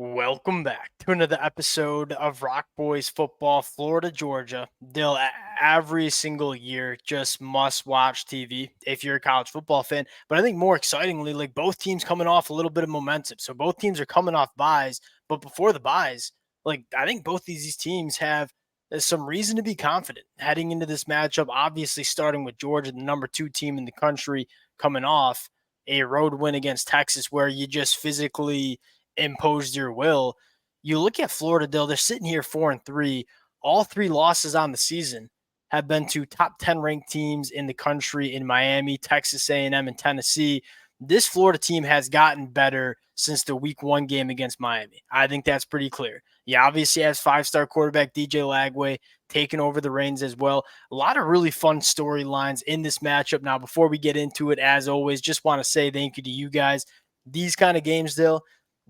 Welcome back to another episode of Rock Boys Football, Florida, Georgia. Dill, every single year, just must-watch TV if you're a college football fan. But I think more excitingly, like both teams coming off a little bit of momentum. So both teams are coming off buys, but before the buys, like I think both these teams have some reason to be confident heading into this matchup. Obviously, starting with Georgia, the number 2 team in the country, coming off a road win against Texas, where you just physically imposed your will. You look at Florida, Dill, they're sitting here 4-3. All 3 losses on the season have been to top 10 ranked teams in the country in Miami, Texas A&M, and Tennessee. This Florida team has gotten better since the week 1 game against Miami. I think that's pretty clear. Yeah, obviously has 5-star quarterback DJ Lagway taking over the reins as well. A lot of really fun storylines in this matchup. Now, before we get into it, as always, just want to say thank you to you guys. These kind of games, Dill,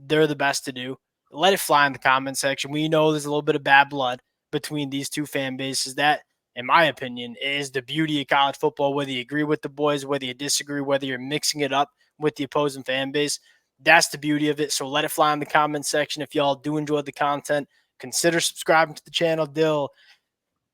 they're the best to do. Let it fly in the comment section. We know there's a little bit of bad blood between these two fan bases. That, in my opinion, is the beauty of college football, whether you agree with the boys, whether you disagree, whether you're mixing it up with the opposing fan base. That's the beauty of it. So let it fly in the comment section. If y'all do enjoy the content, consider subscribing to the channel. Dill,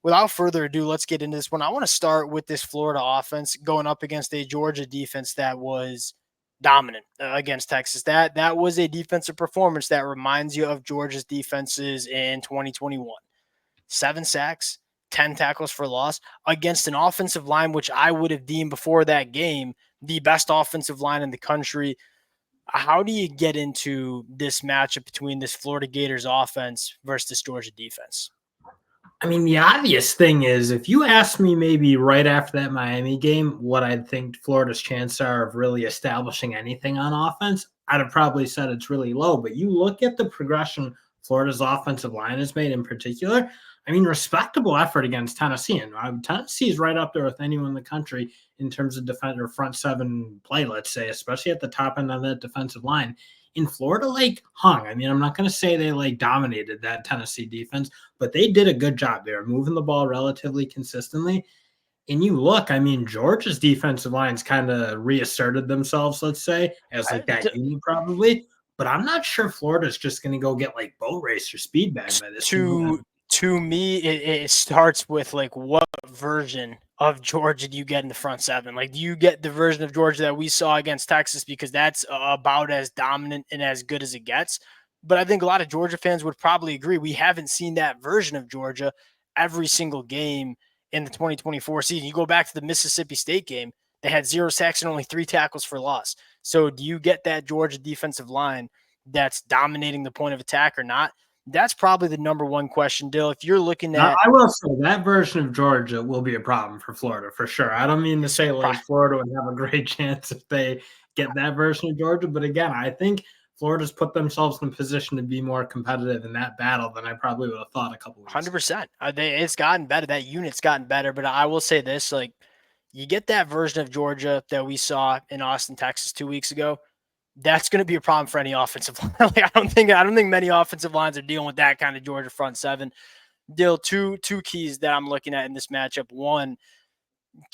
without further ado, let's get into this one. I want to start with this Florida offense going up against a Georgia defense that was dominant against Texas. That was a defensive performance that reminds you of Georgia's defenses in 2021. 7 sacks, 10 tackles for loss against an offensive line which I would have deemed before that game the best offensive line in the country. How do you get into this matchup between this Florida Gators offense versus this Georgia defense? I mean, the obvious thing is, if you asked me maybe right after that Miami game what I think Florida's chances are of really establishing anything on offense, I'd have probably said it's really low. But you look at the progression Florida's offensive line has made in particular. I mean, respectable effort against Tennessee. And Tennessee is right up there with anyone in the country in terms of defender front 7 play, let's say, especially at the top end of that defensive line. In Florida, hung. I mean, I'm not going to say they dominated that Tennessee defense, but they did a good job. They were moving the ball relatively consistently. And you look, I mean, Georgia's defensive lines kind of reasserted themselves, let's say, as that unit probably. But I'm not sure Florida's just going to go get boat race or speed bag by this team. To me, it starts with what version of Georgia do you get in the front 7? Do you get the version of Georgia that we saw against Texas, because that's about as dominant and as good as it gets? But I think a lot of Georgia fans would probably agree we haven't seen that version of Georgia every single game in the 2024 season. You go back to the Mississippi State game, they had 0 sacks and only 3 tackles for loss. So do you get that Georgia defensive line that's dominating the point of attack or not? That's probably the number one question, Dill. If you're looking at, I will say that version of Georgia will be a problem for Florida for sure. I don't mean to say Florida would have a great chance if they get that version of Georgia, but again, I think Florida's put themselves in a position to be more competitive in that battle than I probably would have thought a couple of weeks 100%. It's gotten better. That unit's gotten better, but I will say this: you get that version of Georgia that we saw in Austin, Texas 2 weeks ago. That's going to be a problem for any offensive line. I don't think many offensive lines are dealing with that kind of Georgia front 7. Dill, two keys that I'm looking at in this matchup. One,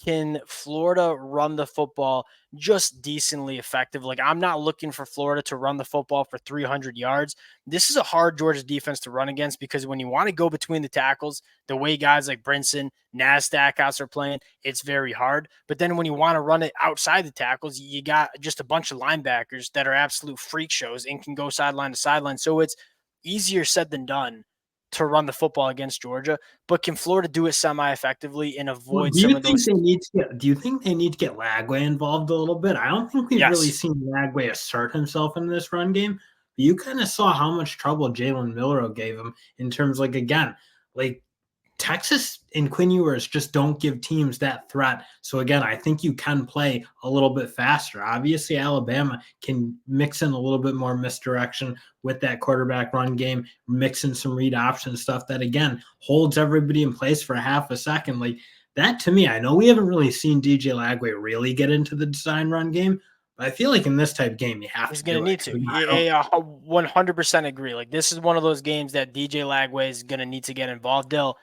can Florida run the football just decently effective? I'm not looking for Florida to run the football for 300 yards. This is a hard Georgia defense to run against, because when you want to go between the tackles, the way guys like Brinson, Nas Stackhouse are playing, it's very hard. But then when you want to run it outside the tackles, you got just a bunch of linebackers that are absolute freak shows and can go sideline to sideline. So it's easier said than done to run the football against Georgia, but can Florida do it semi-effectively and avoid some of those? Do you think they need to get Lagway involved a little bit? I don't think we've really seen Lagway assert himself in this run game. But you kind of saw how much trouble Jalen Milroe gave him in terms, Texas and Quinn Ewers just don't give teams that threat. So again, I think you can play a little bit faster. Obviously, Alabama can mix in a little bit more misdirection with that quarterback run game, mix in some read option stuff that, again, holds everybody in place for a half a second. That, to me, I know we haven't really seen DJ Lagway really get into the design run game, but I feel like in this type of game, you have He's to. He's going to need to. Yeah, 100% agree. This is one of those games that DJ Lagway is going to need to get involved. Dill,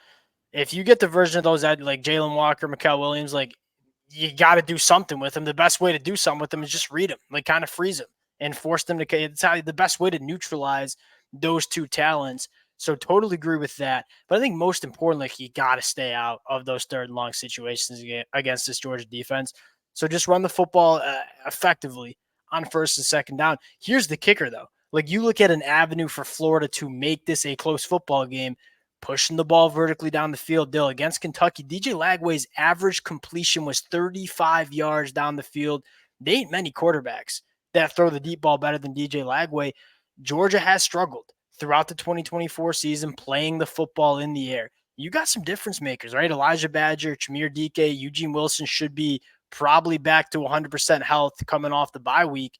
if you get the version of those like Jalen Walker, Mikael Williams, you got to do something with them. The best way to do something with them is just read them, kind of freeze them and force them to. It's how the best way to neutralize those two talents. So totally agree with that. But I think most importantly, you got to stay out of those third and long situations against this Georgia defense. So just run the football effectively on first and second down. Here's the kicker, though. Like, you look at an avenue for Florida to make this a close football game, pushing the ball vertically down the field. Dill, against Kentucky, DJ Lagway's average completion was 35 yards down the field. There ain't many quarterbacks that throw the deep ball better than DJ Lagway. Georgia has struggled throughout the 2024 season playing the football in the air. You got some difference makers, right? Elijah Badger, Chamir Dike, Eugene Wilson should be probably back to 100% health coming off the bye week.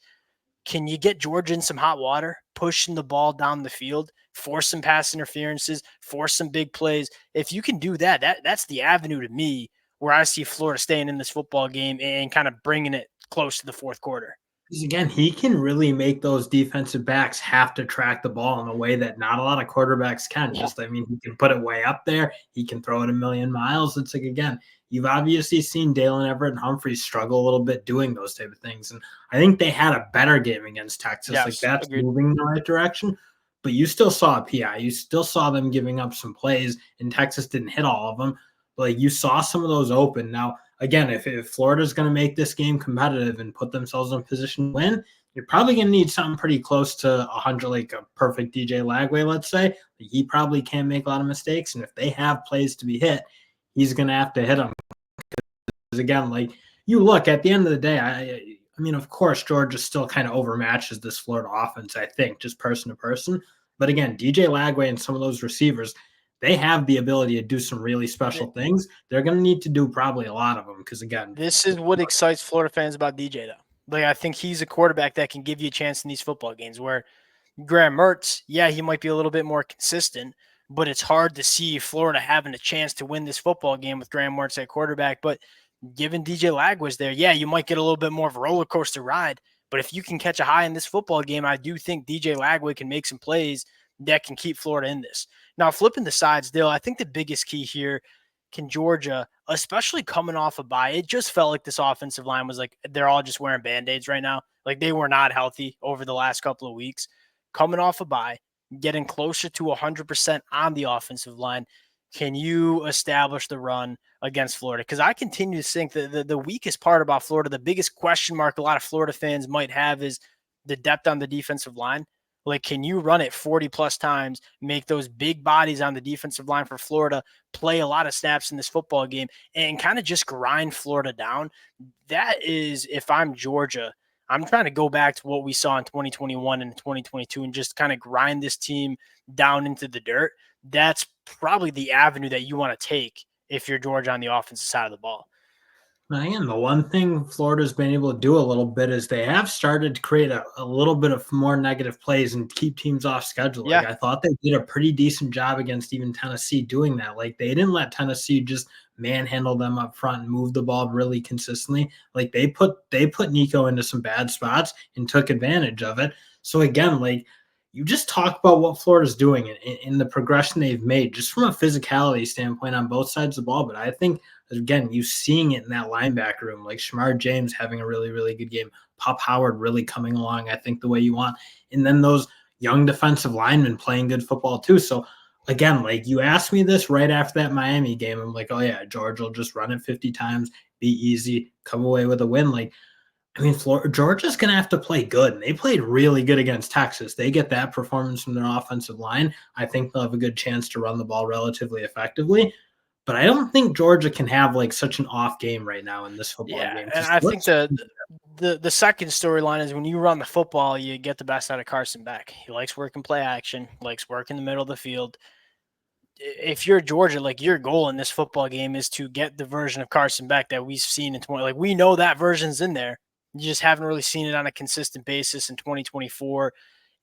Can you get Georgia in some hot water, pushing the ball down the field, force some pass interferences, force some big plays? If you can do that, that's the avenue to me where I see Florida staying in this football game and kind of bringing it close to the fourth quarter. Because again, he can really make those defensive backs have to track the ball in a way that not a lot of quarterbacks can. Just, I mean, he can put it way up there. He can throw it a million miles. It's like, again, you've obviously seen Dalen Everett and Humphreys struggle a little bit doing those type of things. And I think they had a better game against Texas. Yes, like, that's agreed. moving in the right direction. But you still saw a PI. You still saw them giving up some plays, and Texas didn't hit all of them. But like, you saw some of those open. Now, again, if Florida's going to make this game competitive and put themselves in a position to win, you're probably going to need something pretty close to 100, like a perfect DJ Lagway, let's say. He probably can't make a lot of mistakes. And if they have plays to be hit, he's going to have to hit them. Because, again, like, you look, at the end of the day, I mean, of course, Georgia still kind of overmatches this Florida offense, I think, just person to person. But, again, DJ Lagway and some of those receivers, they have the ability to do some really special things. They're going to need to do probably a lot of them because, again, this is what excites Florida fans about DJ, though. Like, I think he's a quarterback that can give you a chance in these football games where Graham Mertz, yeah, he might be a little bit more consistent, but it's hard to see Florida having a chance to win this football game with Graham Mertz at quarterback. But given DJ Lagway's there, yeah, you might get a little bit more of a roller coaster ride. But if you can catch a high in this football game, I do think DJ Lagway can make some plays that can keep Florida in this. Now, flipping the sides, Dale, I think the biggest key here, can Georgia, especially coming off a bye, it just felt like this offensive line was like they're all just wearing Band-Aids right now. Like, they were not healthy over the last couple of weeks. Coming off a bye, getting closer to 100% on the offensive line, can you establish the run against Florida? Because I continue to think that the weakest part about Florida, the biggest question mark a lot of Florida fans might have is the depth on the defensive line. Like, can you run it 40 plus times, make those big bodies on the defensive line for Florida, play a lot of snaps in this football game, and kind of just grind Florida down? That is, if I'm Georgia, I'm trying to go back to what we saw in 2021 and 2022 and just kind of grind this team down into the dirt. That's probably the avenue that you want to take if you're Georgia on the offensive side of the ball. And the one thing Florida's been able to do a little bit is they have started to create a little bit of more negative plays and keep teams off schedule. Yeah. Like, I thought they did a pretty decent job against even Tennessee doing that. Like, they didn't let Tennessee just manhandle them up front and move the ball really consistently. Like, they put Nico into some bad spots and took advantage of it. So again, like, you just talk about what Florida's doing in the progression they've made just from a physicality standpoint on both sides of the ball. But I think, again, you seeing it in that linebacker room, like Shamar James having a really, really good game, Pop Howard really coming along, I think, the way you want. And then those young defensive linemen playing good football too. So again, like, you asked me this right after that Miami game. I'm like, oh yeah, Georgia will just run it 50 times, be easy, come away with a win. Like, I mean, Georgia's going to have to play good. And they played really good against Texas. They get that performance from their offensive line. I think they'll have a good chance to run the ball relatively effectively. But I don't think Georgia can have like such an off game right now in this football game. And I think the second storyline is when you run the football, you get the best out of Carson Beck. He likes working play action, likes work in the middle of the field. If you're Georgia, like, your goal in this football game is to get the version of Carson Beck that we've seen in 20. Like, we know that version's in there. You just haven't really seen it on a consistent basis in 2024.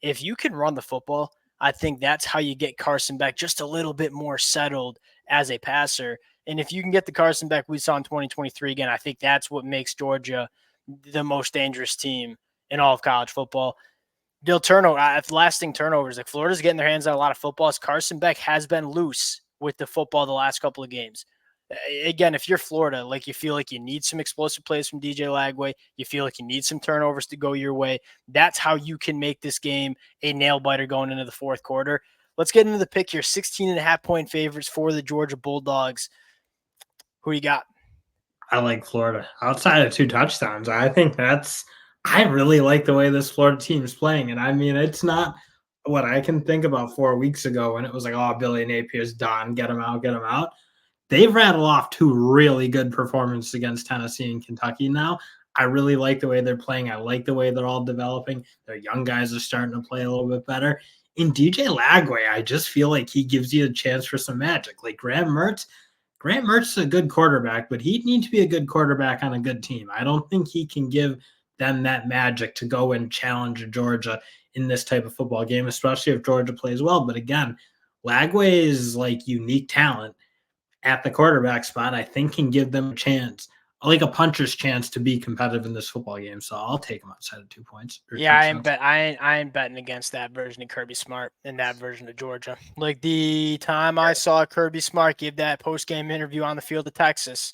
If you can run the football, I think that's how you get Carson Beck just a little bit more settled as a passer. And if you can get the Carson Beck we saw in 2023 again, I think that's what makes Georgia the most dangerous team in all of college football. Lasting turnovers. Like, Florida's getting their hands on a lot of footballs. Carson Beck has been loose with the football the last couple of games. Again, if you're Florida, like you feel like you need some explosive plays from DJ Lagway, you feel like you need some turnovers to go your way. That's how you can make this game a nail biter going into the fourth quarter. Let's get into the pick here. 16.5-point favorites for the Georgia Bulldogs. Who you got? I like Florida. Outside of 2 touchdowns, I really like the way this Florida team is playing. And I mean, it's not what I can think about 4 weeks ago when it was like, oh, Billy Napier's done. Get him out, get him out. They've rattled off 2 really good performances against Tennessee and Kentucky now. I really like the way they're playing. I like the way they're all developing. Their young guys are starting to play a little bit better. In DJ Lagway, I just feel like he gives you a chance for some magic. Like Graham Mertz is a good quarterback, but he'd need to be a good quarterback on a good team. I don't think he can give them that magic to go and challenge Georgia in this type of football game, especially if Georgia plays well. But again, Lagway is like unique talent at the quarterback spot. I think can give them a chance, like a puncher's chance to be competitive in this football game. So I'll take them outside of 2 points. Yeah, I ain't betting against that version of Kirby Smart and that version of Georgia. Like the time I saw Kirby Smart give that post-game interview on the field of Texas,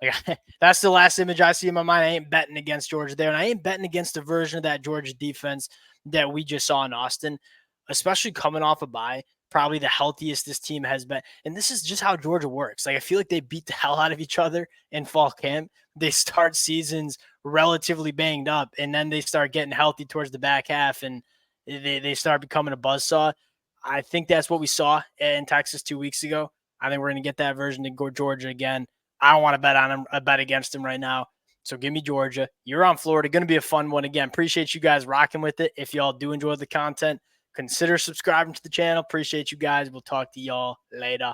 like that's the last image I see in my mind. I ain't betting against Georgia there, and I ain't betting against the version of that Georgia defense that we just saw in Austin, especially coming off a bye. Probably the healthiest this team has been. And this is just how Georgia works. Like, I feel like they beat the hell out of each other in fall camp. They start seasons relatively banged up, and then they start getting healthy towards the back half, and they start becoming a buzzsaw. I think that's what we saw in Texas 2 weeks ago. I think we're going to get that version to go Georgia again. I don't want to bet on them. I bet against them right now. So give me Georgia. You're on Florida. Going to be a fun one. Again, appreciate you guys rocking with it. If y'all do enjoy the content, consider subscribing to the channel. Appreciate you guys. We'll talk to y'all later.